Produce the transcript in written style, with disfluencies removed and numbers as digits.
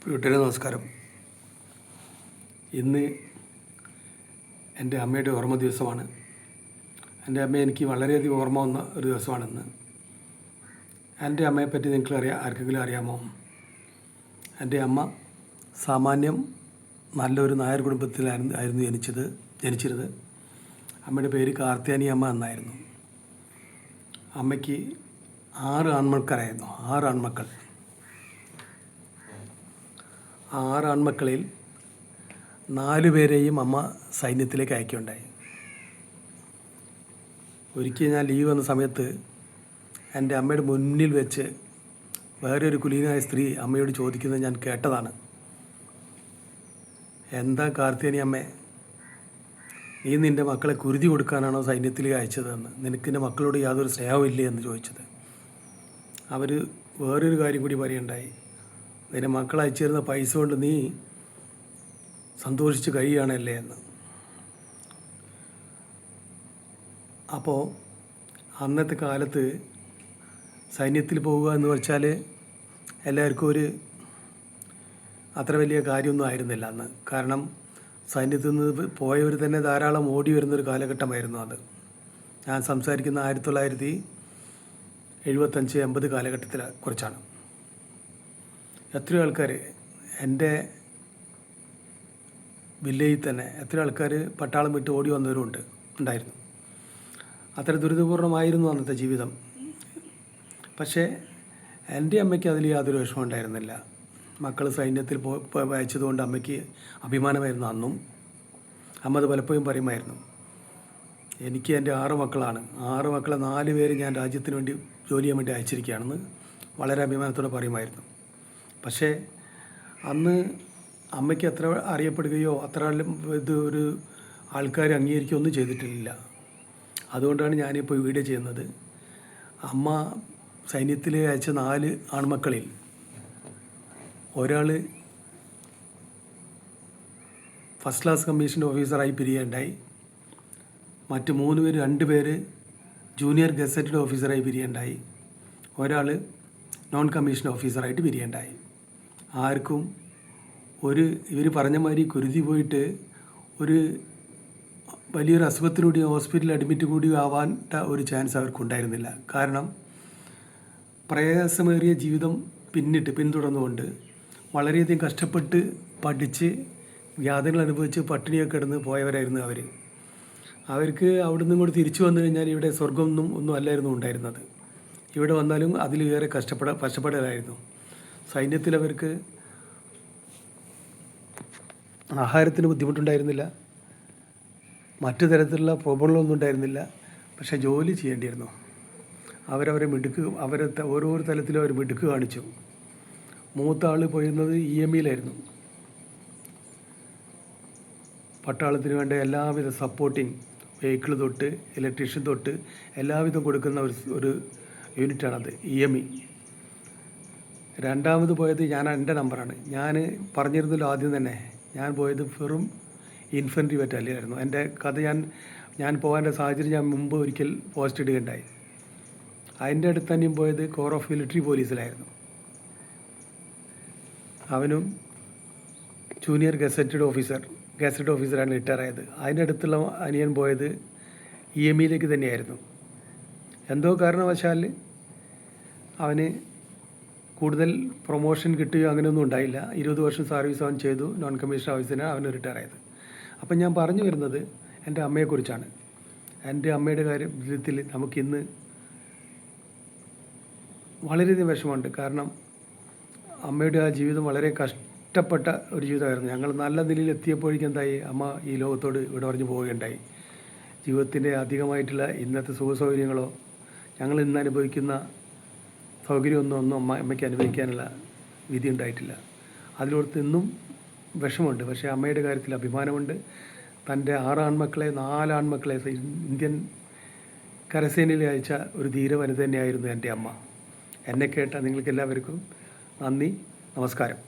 വീട്ടിലെ നമസ്കാരം. ഇന്ന് എൻ്റെ അമ്മയുടെ ഓർമ്മ ദിവസമാണ്. എൻ്റെ അമ്മ എനിക്ക് വളരെയധികം ഓർമ്മ വന്ന ഒരു ദിവസമാണിന്ന്. എൻ്റെ അമ്മയെപ്പറ്റി നിങ്ങൾക്ക് ആർക്കെങ്കിലും അറിയാമോ? എൻ്റെ അമ്മ സാമാന്യം നല്ലൊരു നായർ കുടുംബത്തിലായിരുന്നു ജനിച്ചിരുന്നത്. അമ്മയുടെ പേര് കാർത്യാനി അമ്മ എന്നായിരുന്നു. അമ്മയ്ക്ക് 6 ആൺമക്കളായിരുന്നു. 6 ആൺമക്കൾ. 6 ആൺമക്കളിൽ 4 പേരെയും അമ്മ സൈന്യത്തിലേക്ക് അയക്കുകയുണ്ടായി. ഒരിക്കൽ ഞാൻ ലീവ് വന്ന സമയത്ത് എൻ്റെ അമ്മയുടെ മുന്നിൽ വെച്ച് വേറെ ഒരു കുലീനായ സ്ത്രീ അമ്മയോട് ചോദിക്കുന്നത് ഞാൻ കേട്ടതാണ്. എന്താ കാർത്തിയാനി അമ്മേ, നീ നിൻ്റെ മക്കളെ കുരുതി കൊടുക്കാനാണോ സൈന്യത്തിലേക്ക് അയച്ചതെന്ന്? നിനക്ക് എൻ്റെ മക്കളോട് യാതൊരു സ്നേഹമില്ലേ എന്ന് ചോദിച്ചത്. അവർ വേറൊരു കാര്യം കൂടി പറയുകയുണ്ടായി. നിന്റെ മക്കൾ അയച്ചു തരുന്ന പൈസ കൊണ്ട് നീ സന്തോഷിച്ച് കഴിയുകയാണല്ലേ എന്ന്. അപ്പോൾ അന്നത്തെ കാലത്ത് സൈന്യത്തിൽ പോവുക എന്ന് വെച്ചാൽ എല്ലാവർക്കും അത്ര വലിയ കാര്യമൊന്നും ആയിരുന്നില്ല അന്ന്. കാരണം സൈന്യത്തിൽ നിന്ന് പോയവർ തന്നെ ധാരാളം ഓടി വരുന്നൊരു കാലഘട്ടമായിരുന്നു അത്. ഞാൻ സംസാരിക്കുന്ന 1975-80 കാലഘട്ടത്തിലെ കുറിച്ചാണ്. എത്രയോ ആൾക്കാർ എൻ്റെ വില്ലേജിൽ തന്നെ എത്രയോ ആൾക്കാർ പട്ടാളം വിട്ട് ഓടി വന്നവരും ഉണ്ടായിരുന്നു. അത്ര ദുരിതപൂർണമായിരുന്നു അന്നത്തെ ജീവിതം. പക്ഷേ എൻ്റെ അമ്മയ്ക്ക് അതിൽ യാതൊരു വിഷമം ഉണ്ടായിരുന്നില്ല. മക്കൾ സൈന്യത്തിൽ അയച്ചതുകൊണ്ട് അമ്മയ്ക്ക് അഭിമാനമായിരുന്നു അന്നും. അമ്മ അത് പലപ്പോഴും പറയുമായിരുന്നു. എനിക്ക് എൻ്റെ 6 മക്കളാണ്. 6 മക്കളെ 4 പേര് ഞാൻ രാജ്യത്തിന് വേണ്ടി ജോലി ചെയ്യാൻ വേണ്ടി അയച്ചിരിക്കുകയാണെന്ന് വളരെ അഭിമാനത്തോടെ പറയുമായിരുന്നു. പക്ഷേ അന്ന് അമ്മയ്ക്ക് അത്ര അറിയപ്പെടുകയോ അത്ര ഒരു ആൾക്കാർ അംഗീകരിക്കുകയോ ഒന്നും ചെയ്തിട്ടില്ല. അതുകൊണ്ടാണ് ഞാനിപ്പോൾ വീഡിയോ ചെയ്യുന്നത്. അമ്മ സൈന്യത്തിൽ അയച്ച 4 ആൺമക്കളിൽ ഒരാൾ ഫസ്റ്റ് ക്ലാസ് കമ്മീഷൻ ഓഫീസറായി പിരിയുകയുണ്ടായി. മറ്റ് 3 പേര് 2 പേര് ജൂനിയർ ഗസറ്റഡ് ഓഫീസറായി പിരിയുകയുണ്ടായി. ഒരാൾ നോൺ കമ്മീഷൻ ഓഫീസറായിട്ട് പിരിയുകയുണ്ടായി. ആർക്കും ഇവർ പറഞ്ഞ മാതിരി കുരുതി പോയിട്ട് ഒരു വലിയൊരു അസുഖത്തിലൂടെ ഹോസ്പിറ്റലിൽ അഡ്മിറ്റ് കൂടി ആവാൻ ഒരു ചാൻസ് അവർക്കുണ്ടായിരുന്നില്ല. കാരണം പ്രയാസമേറിയ ജീവിതം പിന്തുടർന്നുകൊണ്ട് വളരെയധികം കഷ്ടപ്പെട്ട് പഠിച്ച് യാതനകൾ അനുഭവിച്ച് പട്ടിണിയൊക്കെ കിടന്ന് പോയവരായിരുന്നു അവർ. അവർക്ക് അവിടെ നിന്നും കൂടി തിരിച്ചു വന്നു കഴിഞ്ഞാൽ ഇവിടെ ഒന്നും അല്ലായിരുന്നു ഉണ്ടായിരുന്നത്. ഇവിടെ വന്നാലും അതിലേറെ കഷ്ടപ്പെടലായിരുന്നു. സൈന്യത്തിൽ അവർക്ക് ആഹാരത്തിന് ബുദ്ധിമുട്ടുണ്ടായിരുന്നില്ല, മറ്റു തരത്തിലുള്ള പ്രോബ്ലങ്ങളൊന്നും ഉണ്ടായിരുന്നില്ല. പക്ഷേ ജോലി ചെയ്യേണ്ടിയിരുന്നു. ഓരോ തലത്തിലും അവർ മിടുക്ക് കാണിച്ചു. മൂത്ത ആൾ പോയിരുന്നത് EMEയിലായിരുന്നു. പട്ടാളത്തിന് വേണ്ട എല്ലാവിധ സപ്പോർട്ടിങ് വെഹിക്കിൾ തൊട്ട് ഇലക്ട്രീഷ്യൻ തൊട്ട് എല്ലാവിധം കൊടുക്കുന്ന ഒരു യൂണിറ്റാണത്, EME. രണ്ടാമത് പോയത് എൻ്റെ നമ്പറാണ്. ഞാൻ പറഞ്ഞിരുന്നല്ലോ ആദ്യം തന്നെ, ഞാൻ പോയത് വെറും ഇൻഫൻട്രി ബറ്റാലിയനായിരുന്നു. എൻ്റെ കഥ ഞാൻ പോകാൻ്റെ സാഹചര്യം ഞാൻ മുമ്പ് ഒരിക്കൽ പോസ്റ്റ് ഇടുകയുണ്ടായി. അതിൻ്റെ അടുത്ത് തന്നെയും പോയത് കോർ ഓഫ് മിലിറ്ററി പോലീസിലായിരുന്നു. അവനും ജൂനിയർ ഗസറ്റഡ് ഓഫീസറാണ് റിട്ടയർ ആയത്. അതിൻ്റെ അടുത്തുള്ള അനിയൻ പോയത് EMEയിലേക്ക് തന്നെയായിരുന്നു. എന്തോ കാരണവശാൽ അവന് കൂടുതൽ പ്രൊമോഷൻ കിട്ടുകയോ അങ്ങനെയൊന്നും ഉണ്ടായില്ല. 20 വർഷം സർവീസ് അവൻ ചെയ്തു. നോൺ കമ്മീഷൻ ഓഫീസറിനാണ് അവന് റിട്ടയർ ആയത്. അപ്പം ഞാൻ പറഞ്ഞു വരുന്നത് എൻ്റെ അമ്മയെക്കുറിച്ചാണ്. എൻ്റെ അമ്മയുടെ കാര്യത്തിൽ നമുക്കിന്ന് വളരെയധികം വിഷമമുണ്ട്. കാരണം അമ്മയുടെ ആ ജീവിതം വളരെ കഷ്ടപ്പെട്ട ഒരു ജീവിതമായിരുന്നു. ഞങ്ങൾ നല്ല നിലയിൽ എത്തിയപ്പോഴേക്കും എന്തായി, അമ്മ ഈ ലോകത്തോട് ഇവിടെ പറഞ്ഞു പോവുകയുണ്ടായി. ജീവിതത്തിൻ്റെ അധികമായിട്ടുള്ള ഇന്നത്തെ സുഖസൗകര്യങ്ങളോ ഞങ്ങൾ ഇന്ന് അനുഭവിക്കുന്ന സൗകര്യമൊന്നും അമ്മയ്ക്ക് അനുഭവിക്കാനുള്ള വിധി ഉണ്ടായിട്ടില്ല. അതിലോർത്ത് ഇന്നും വിഷമമുണ്ട്. പക്ഷേ അമ്മയുടെ കാര്യത്തിൽ അഭിമാനമുണ്ട്. തൻ്റെ 6 ആൺമക്കളെ 4 ആൺമക്കളെ ഇന്ത്യൻ കരസേനയിൽ അയച്ച ഒരു ധീര വനിത തന്നെയായിരുന്നു എൻ്റെ അമ്മ. എന്നെ കേട്ട നിങ്ങൾക്കെല്ലാവർക്കും നന്ദി, നമസ്കാരം.